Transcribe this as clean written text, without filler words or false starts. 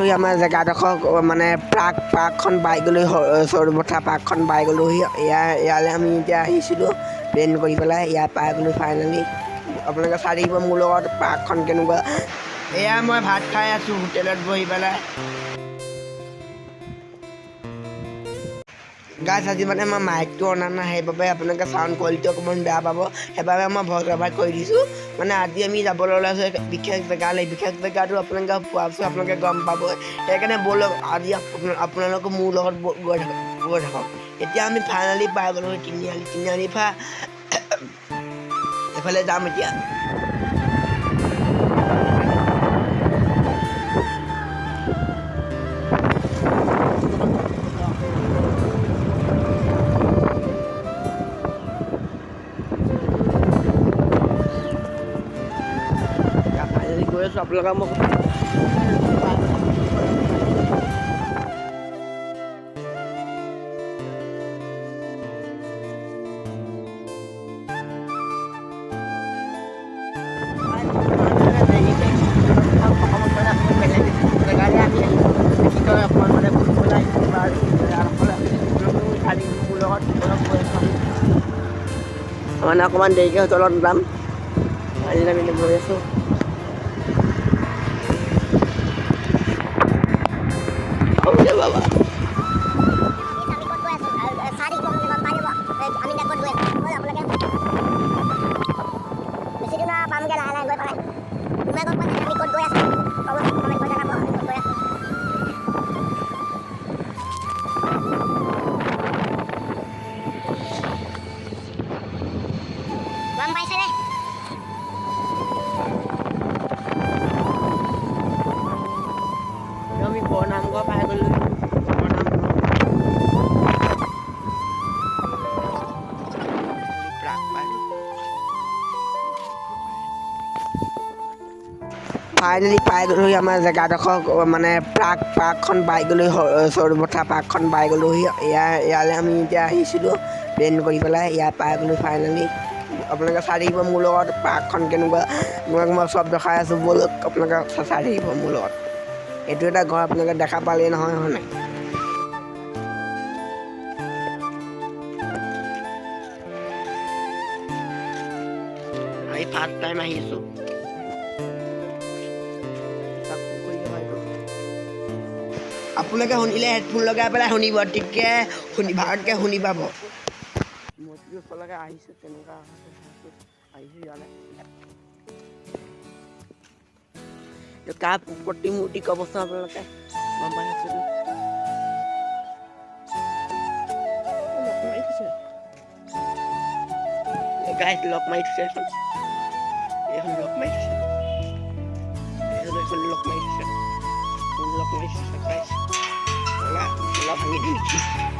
গ'লোহি আমাৰ জেগাডোখৰ মানে পাৰ্কখন পাই গ'লোহি সৰুপথাৰ পাৰ্কখন পাই গ'লোহি ইয়ালৈ আমি এতিয়া আহিছিলোঁ প্লেন কৰি পেলাই ইয়াত পাই গ'লো ফাইনেলি আপোনালোকে চাই থাকিব মোৰ লগত পাৰ্কখন কেনেকুৱা এয়া মই ভাত খাই আছোঁ হোটেলত বহি পেলাই গাইছ আজি মানে মই মাইকটো অনা নাই সেইবাবে আপোনালোকে চাউণ্ড কোৱালিটি অকণমান বেয়া পাব সেইবাবে মই ভইচ অভাৰ কৰি দিছোঁ মানে আজি আমি যাবলৈ ওলাইছোঁ বিশেষ জেগালৈ বিশেষ জেগাটো আপোনালোকে পোৱাৰ পিছত আপোনালোকে গম পাব সেইকাৰণে ব'লক আজি আপোনালোকে মোৰ লগত গৈ থাকক এতিয়া আমি ফাইনেলি পাই গ'লোঁ তিনিআলিৰ পৰা এফালে যাম এতিয়া গৈ আছোঁ আপোনালোকক মই মানে অকণমান দেৰিকৈ হোটেলত যাম আজি আমি গৈ আছোঁ বাবা আমি বৰনামঘৰ পাই গ'লোঁ ফাইনেলি পাই গ'লোহি আমাৰ জেগাডোখৰ মানে পাৰ্কখন পাই গ'লোহি সৰুপথাৰ পাৰ্কখন পাই গ'লোহি ইয়ালৈ আমি এতিয়া আহিছিলোঁ প্লেন কৰি পেলাই ইয়াত পাই গ'লোঁ ফাইনেলি আপোনালোকে চাই থাকিব মোৰ লগত পাৰ্কখন কেনেকুৱা মই চব দেখাই আছোঁ ব'লক আপোনালোকে চাই থাকিব মোৰ লগত এইটো এটা ঘৰ আপোনালোকে দেখা পালেই নহয় নাই আমি ফাৰ্ষ্ট টাইম আহিছোঁ আপোনালোকে শুনিলে হেডফোন লগাই পেলাই শুনিব তেতিয়া ভালকৈ শুনি পাব মূৰ্তিৰ ওচৰলৈকে আহিছোঁ তেনেকুৱা আহিছোঁ ইয়ালৈ কাৰ প্ৰতিমূৰ্তি ক'বচোন আপোনালোকে গম পাইছোঁ গাইছ লক মাৰি থৈছে এইখন লক মাৰি থৈছে এইখন লক মাৰি থৈছে গাইছ ভাঙি দিছোঁ